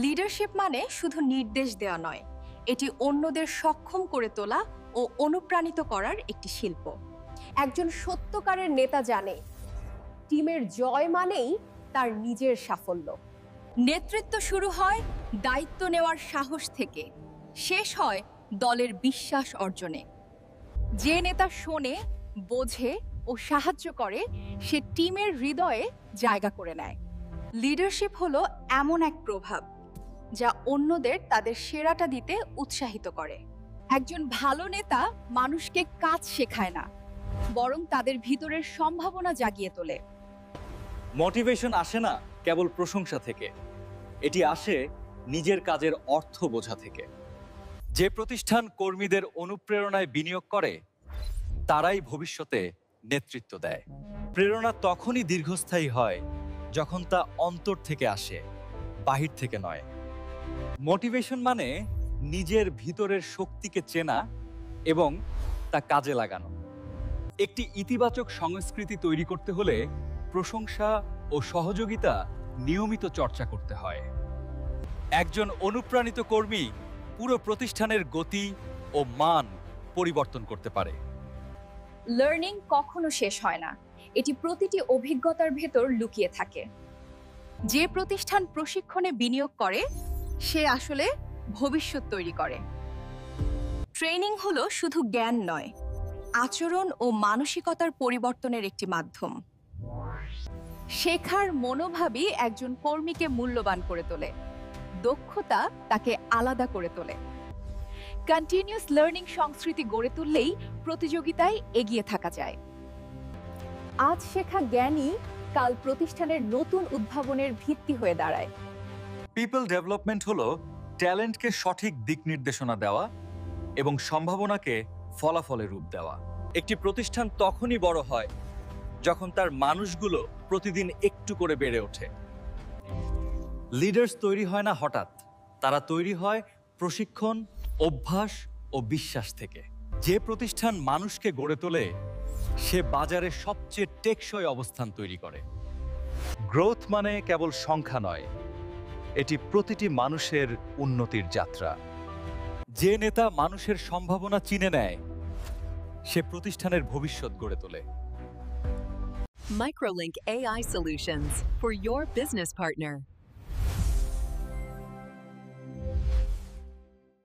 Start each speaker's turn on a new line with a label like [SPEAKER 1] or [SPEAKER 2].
[SPEAKER 1] Leadership মানে শুধু নির্দেশ দেওয়া নয়, এটি অন্যদের সক্ষম করে তোলা ও অনুপ্রাণিত করার একটি শিল্প।
[SPEAKER 2] একজন সত্যকারের নেতা জানে টিমের জয় মানেই তার নিজের সাফল্য।
[SPEAKER 1] নেতৃত্ব শুরু হয় দায়িত্ব নেওয়ার সাহস থেকে, শেষ হয় দলের বিশ্বাস অর্জনে। যে নেতা শোনে, বোঝে ও সাহায্য করে, সে টিমের হৃদয়ে জায়গা করে নেয়। লিডারশিপ হলো এমন এক প্রভাব যা অন্যদের তাদের সেরাটা দিতে উৎসাহিত করে। একজন ভালো নেতা মানুষকে কাজ শেখায় না, বরং তাদের ভিতরের সম্ভাবনা জাগিয়ে তোলে।
[SPEAKER 3] মোটিভেশন আসে না কেবল প্রশংসা থেকে, এটি আসে নিজের কাজের অর্থ বোঝা থেকে। যে প্রতিষ্ঠান কর্মীদের অনুপ্রেরণায় বিনিয়োগ করে, তারাই ভবিষ্যতে নেতৃত্ব দেয়। প্রেরণা তখনই দীর্ঘস্থায়ী হয় যখন তা অন্তর থেকে আসে, বাহির থেকে নয়। মোটিভেশন মানে নিজের ভিতরের শক্তিকে চেনা এবং তা কাজে লাগানো। একটি ইতিবাচক সংস্কৃতি তৈরি করতে হলে প্রশংসা ও সহযোগিতা নিয়মিত চর্চা করতে হয়। একজন অনুপ্রাণিত কর্মী পুরো প্রতিষ্ঠানের গতি ও মান পরিবর্তন করতে পারে।
[SPEAKER 1] লার্নিং কখনো শেষ হয় না, এটি প্রতিটি অভিজ্ঞতার ভেতর লুকিয়ে থাকে। যে প্রতিষ্ঠান প্রশিক্ষণে বিনিয়োগ করে, সে আসলে ভবিষ্যৎ তৈরি করে। ট্রেনিং হলো শুধু জ্ঞান নয়, আচরণ ও মানসিকতার পরিবর্তনের একটি মাধ্যম। শেখার মনোভাবই একজন কর্মীকে মূল্যবান করে তোলে, দক্ষতা তাকে আলাদা করে তোলে। কন্টিনিউয়াস লার্নিং সংস্কৃতি গড়ে তুললেই প্রতিযোগিতায় এগিয়ে থাকা যায়।
[SPEAKER 2] আজ শেখা জ্ঞানই কাল প্রতিষ্ঠানের নতুন উদ্ভাবনের ভিত্তি হয়ে দাঁড়ায়।
[SPEAKER 3] পিপল ডেভেলপমেন্ট হলো ট্যালেন্টকে সঠিক দিক নির্দেশনা দেওয়া এবং সম্ভাবনাকে ফলাফলে রূপ দেওয়া। একটি প্রতিষ্ঠান তখনই বড় হয় যখন তার মানুষগুলো প্রতিদিন একটু করে বেড়ে ওঠে। লিডার্স তৈরি হয় না হঠাৎ, তারা তৈরি হয় প্রশিক্ষণ, অভ্যাস ও বিশ্বাস থেকে। যে প্রতিষ্ঠান মানুষকে গড়ে তোলে, সে বাজারে সবচেয়ে টেকসই অবস্থান তৈরি করে। গ্রোথ মানে কেবল সংখ্যা নয়, এটি প্রতিটি মানুষের উন্নতির যাত্রা। যে নেতা মানুষের সম্ভাবনা চিনে নেয়, সে প্রতিষ্ঠানের ভবিষ্যৎ গড়ে তোলে।
[SPEAKER 4] Microlink AI Solutions for your business partner.